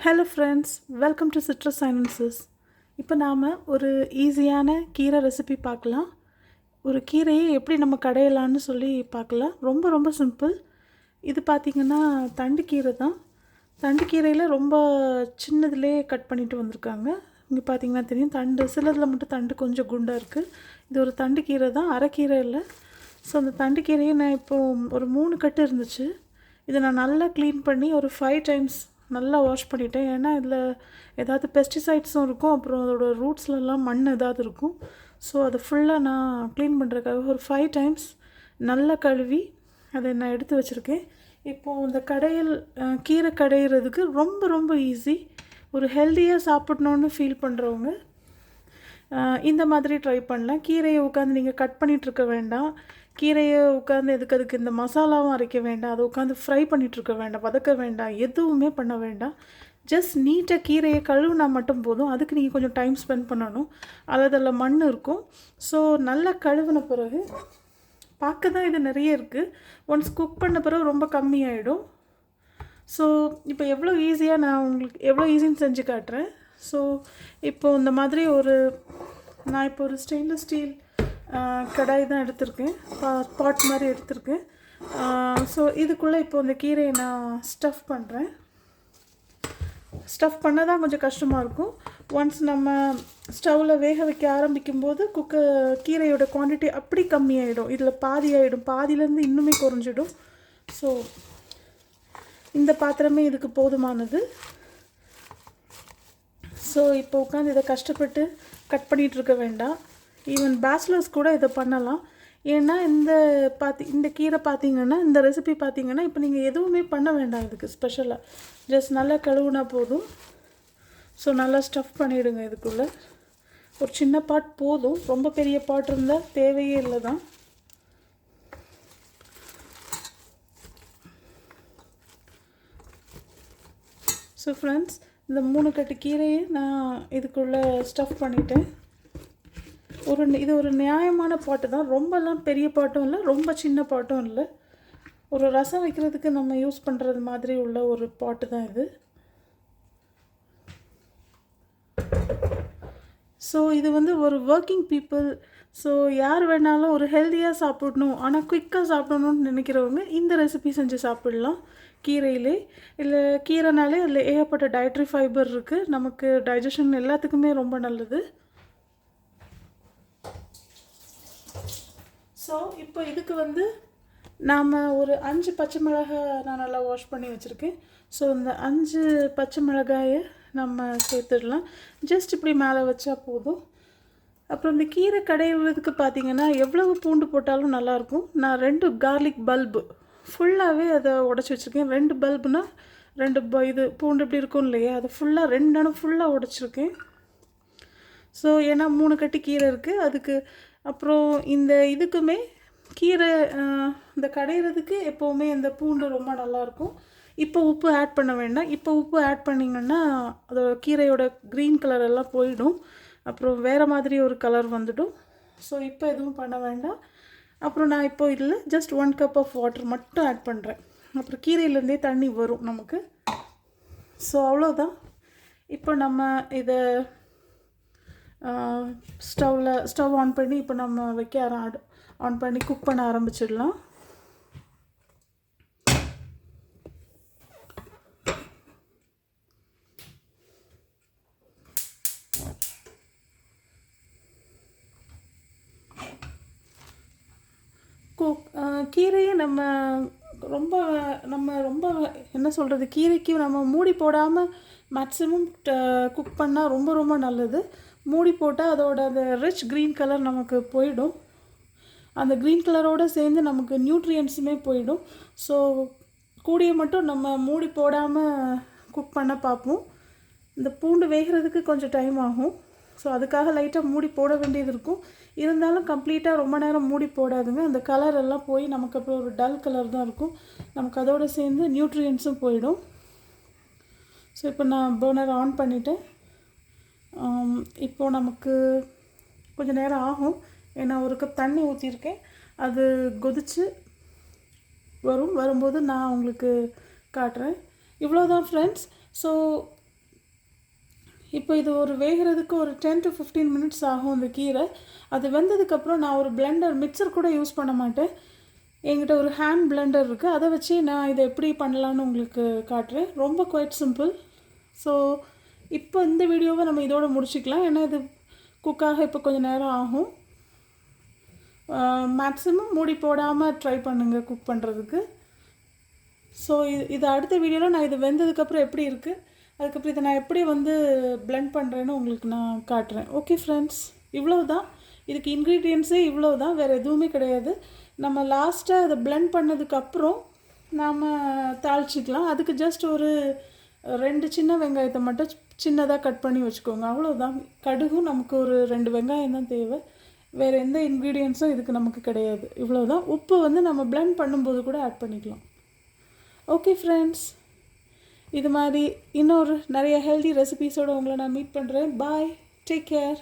Hello friends, welcome to citrus silencers. இப்போ நாம் ஒரு ஈஸியான கீரை ரெசிபி பார்க்கலாம். ஒரு கீரையை எப்படி நம்ம கடையலான்னு சொல்லி பார்க்கலாம். ரொம்ப ரொம்ப சிம்பிள். இது பார்த்திங்கன்னா தண்டு கீரை தான். தண்டு கீரையில் ரொம்ப சின்னதுலேயே கட் பண்ணிட்டு வந்திருக்காங்க. இங்கே பார்த்திங்கன்னா தெரியும், தண்டு சிலதில் மட்டும் தண்டு கொஞ்சம் குண்டாக இருக்குது. இது ஒரு தண்டு கீரை தான், அரைக்கீரை இல்லை. ஸோ அந்த தண்டு கீரையை நான் இப்போது ஒரு 3 கட்டு இருந்துச்சு. இதை நான் நல்லா க்ளீன் பண்ணி ஒரு 5 டைம்ஸ் நல்லா வாஷ் பண்ணிட்டேன். ஏன்னா இதில் ஏதாவது பெஸ்டிசைட்ஸும் இருக்கும், அப்புறம் அதோடய ரூட்ஸ்லலாம் மண் ஏதாவது இருக்கும். ஸோ அதை ஃபுல்லாக நான் க்ளீன் பண்ணுறதுக்காக ஒரு 5 டைம்ஸ் நல்லா கழுவி அதை நான் எடுத்து வச்சுருக்கேன். இப்போது இந்த கடையில் கீரை கடையிறதுக்கு ரொம்ப ரொம்ப ஈஸி. ஒரு ஹெல்த்தியாக சாப்பிட்ணுன்னு ஃபீல் பண்ணுறவங்க இந்த மாதிரி ட்ரை பண்ணலாம். கீரையை உட்காந்து நீங்கள் கட் பண்ணிகிட்ருக்க வேண்டாம். கீரையை உட்காந்து அதுக்கு இந்த மசாலாவும் அரைக்க வேண்டாம். அதை உட்காந்து ஃப்ரை பண்ணிகிட்ருக்க வேண்டாம், வதக்க வேண்டாம், எதுவுமே பண்ண வேண்டாம். ஜஸ்ட் நீட்டாக கீரையை கழுவுனா மட்டும் போதும். அதுக்கு நீங்கள் கொஞ்சம் டைம் ஸ்பெண்ட் பண்ணணும். அதில் மண் இருக்கும். ஸோ நல்லா கழுவின பிறகு பார்க்க தான் இது நிறைய இருக்குது. ஒன்ஸ் குக் பண்ண பிறகு ரொம்ப கம்மியாயிடும். ஸோ இப்போ எவ்வளோ ஈஸியாக நான் உங்களுக்கு எவ்வளோ ஈஸின்னு செஞ்சு காட்டுறேன். ஸோ இப்போது இந்த மாதிரி நான் இப்போ ஒரு ஸ்டெயின்லெஸ் ஸ்டீல் கடாய் தான் எடுத்திருக்கேன். பாட் மாதிரி எடுத்திருக்கேன். ஸோ இதுக்குள்ளே இப்போ இந்த கீரையை நான் ஸ்டஃப் பண்ணுறேன். ஸ்டஃப் பண்ண தான் கொஞ்சம் கஷ்டமாக இருக்கும். ஒன்ஸ் நம்ம ஸ்டவ்வில் வேக வைக்க ஆரம்பிக்கும்போது கீரையோட குவான்டிட்டி அப்படி கம்மியாயிடும். இதில் பாதி ஆகிடும், பாதியிலேருந்து இன்னுமே குறைஞ்சிடும். ஸோ இந்த பாத்திரமே இதுக்கு போதுமானது. ஸோ இப்போ உட்காந்து இதை கஷ்டப்பட்டு கட் பண்ணிகிட்ருக்க வேண்டாம். ஈவன் பேச்சுலர்ஸ் கூட இதை பண்ணலாம். ஏன்னா இந்த கீரை பார்த்திங்கன்னா, இந்த ரெசிபி பார்த்திங்கன்னா இப்போ நீங்கள் எதுவுமே பண்ண வேண்டாம். இதுக்கு ஸ்பெஷலாக ஜஸ்ட் நல்லா கழுவுனா போதும். ஸோ நல்லா ஸ்டஃப் பண்ணிவிடுங்க. இதுக்குள்ளே ஒரு சின்ன பாட் போதும், ரொம்ப பெரிய பாட் இருந்தால் தேவையே இல்லை தான். ஸோ ஃப்ரெண்ட்ஸ், இந்த 3 கட்டு கீரையை நான் இதுக்குள்ளே ஸ்டஃப் பண்ணிட்டேன். இது ஒரு நியாயமான பாட்டு தான். ரொம்பலாம் பெரிய பாட்டும் இல்லை, ரொம்ப சின்ன பாட்டும் இல்லை. ஒரு ரசம் வைக்கிறதுக்கு நம்ம யூஸ் பண்ணுறது மாதிரி உள்ள ஒரு பாட்டு தான் இது. ஸோ இது ஒரு ஒர்க்கிங் பீப்புள், ஸோ யார் வேணாலும் ஒரு ஹெல்த்தியாக சாப்பிடணும், ஆனால் குயிக்காக சாப்பிடணும்னு நினைக்கிறவங்க இந்த ரெசிபி செஞ்சு சாப்பிடலாம். கீரையிலே இல்லை, கீரைனாலே அதில் ஏகப்பட்ட டயட்ரி ஃபைபர் இருக்குது. நமக்கு டைஜஷன் எல்லாத்துக்குமே ரொம்ப நல்லது. ஸோ இப்போ இதுக்கு நாம் ஒரு 5 பச்சை மிளகாய் நான் நல்லா வாஷ் பண்ணி வச்சுருக்கேன். ஸோ இந்த 5 பச்சை மிளகாயை நம்ம சேர்த்துடலாம். ஜஸ்ட் இப்படி மேலே வச்சா போதும். அப்புறம் இந்த கீரை கடையிறதுக்கு பார்த்திங்கன்னா எவ்வளவு பூண்டு போட்டாலும் நல்லாயிருக்கும். நான் 2 கார்லிக் பல்பு ஃபுல்லாகவே அதை உடச்சி வச்சுருக்கேன். 2 பல்புனால் 2 இது பூண்டு இப்படி இருக்கும் இல்லையா, அதை ஃபுல்லாக 2 அணு ஃபுல்லாக உடச்சிருக்கேன். ஸோ ஏன்னா 3 கட்டி கீரை இருக்குது அதுக்கு. அப்புறம் இதுக்குமே கீரை இந்த கடையிறதுக்கு எப்போவுமே இந்த பூண்டு ரொம்ப நல்லாயிருக்கும். இப்போ உப்பு ஆட் பண்ண வேண்டாம். இப்போ உப்பு ஆட் பண்ணிங்கன்னா அதோட கீரையோட க்ரீன் கலர் எல்லாம் போயிடும், அப்புறம் வேறு மாதிரி ஒரு கலர் வந்துடும். ஸோ இப்போ எதுவும் பண்ண வேண்டாம். அப்புறம் நான் இப்போ இதில் ஜஸ்ட் 1 கப் ஆஃப் வாட்டர் மட்டும் ஆட் பண்ணுறேன். அப்புறம் கீரையிலேருந்தே தண்ணி வரும் நமக்கு. ஸோ அவ்வளோதான். இப்போ நம்ம இதை ஸ்டவ் ஆன் பண்ணி இப்போ நம்ம ஆன் பண்ணி குக் பண்ண ஆரம்பிச்சிடலாம். கீரையை நம்ம ரொம்ப என்ன சொல்கிறது, கீரைக்கு நம்ம மூடி போடாமல் மேக்ஸிமம் குக் பண்ணால் ரொம்ப ரொம்ப நல்லது. மூடி போட்டால் அதோட அந்த ரிச் க்ரீன் கலர் நமக்கு போயிடும். அந்த க்ரீன் கலரோடு சேர்ந்து நமக்கு நியூட்ரியன்ஸுமே போயிடும். ஸோ கூடிய மட்டும் நம்ம மூடி போடாமல் குக் பண்ண பார்ப்போம். இந்த பூண்டு வேகிறதுக்கு கொஞ்சம் டைம் ஆகும். ஸோ அதுக்காக லைட்டாக மூடி போட வேண்டியது இருக்கும். இருந்தாலும் கம்ப்ளீட்டாக ரொம்ப நேரம் மூடி போடாதுங்க. அந்த கலர் எல்லாம் போய் நமக்கு அப்புறம் ஒரு டல் கலர் தான் இருக்கும். நமக்கு அதோடு சேர்ந்து நியூட்ரியன்ஸும் போயிடும். ஸோ இப்போ நான் பர்னர் ஆன் பண்ணிவிட்டேன். இப்போது நமக்கு கொஞ்சம் நேரம் ஆகும். ஏன்னா 1 கப் தண்ணி ஊற்றிருக்கேன். அது கொதித்து வரும்போது நான் உங்களுக்கு காட்டுறேன். இவ்வளோதான் ஃப்ரெண்ட்ஸ். ஸோ இப்போ இது ஒரு வேகிறதுக்கு ஒரு 10 to 15 மினிட்ஸ் ஆகும் அந்த கீரை. அது வெந்ததுக்கப்புறம் நான் ஒரு மிக்சர் கூட யூஸ் பண்ண மாட்டேன். என்கிட்ட ஒரு ஹேண்ட் பிளெண்டர் இருக்குது. அதை வச்சு நான் இதை எப்படி பண்ணலான்னு உங்களுக்கு காட்டுறேன். ரொம்ப குவைட் சிம்பிள். ஸோ இப்போ இந்த வீடியோவை நம்ம இதோடு முடிச்சுக்கலாம். ஏன்னா இது குக்காக இப்போ கொஞ்சம் நேரம் ஆகும். மேக்ஸிமம் மூடி போடாமல் ட்ரை பண்ணுங்கள் குக் பண்ணுறதுக்கு. ஸோ இது அடுத்த வீடியோவில் நான் இது வெந்ததுக்கப்புறம் எப்படி இருக்குது, அதுக்கப்புறம் இதை நான் எப்படி பிளெண்ட் பண்ணுறேன்னு உங்களுக்கு நான் காட்டுறேன். ஓகே ஃப்ரெண்ட்ஸ், இவ்வளோ தான். இதுக்கு இன்க்ரீடியன்ஸே இவ்வளோ தான், வேறு எதுவுமே கிடையாது. நம்ம லாஸ்ட்டாக அதை பிளெண்ட் பண்ணதுக்கப்புறம் நாம் தாளிச்சிக்கலாம். அதுக்கு ஜஸ்ட் ஒரு 2 சின்ன வெங்காயத்தை மட்டும் சின்னதாக கட் பண்ணி வச்சுக்கோங்க, அவ்வளோதான். கடுகும் நமக்கு ஒரு 2 வெங்காயம் தான் தேவை. வேறு எந்த இன்க்ரீடியன்ஸும் இதுக்கு நமக்கு கிடையாது. இவ்வளோ தான். உப்பு நம்ம பிளெண்ட் பண்ணும்போது கூட ஆட் பண்ணிக்கலாம். ஓகே ஃப்ரெண்ட்ஸ், இது மாதிரி இன்னொரு நிறைய ஹெல்தி ரெசிபீஸோடு உங்களை நான் மீட் பண்ணுறேன். பாய், டேக் கேர்.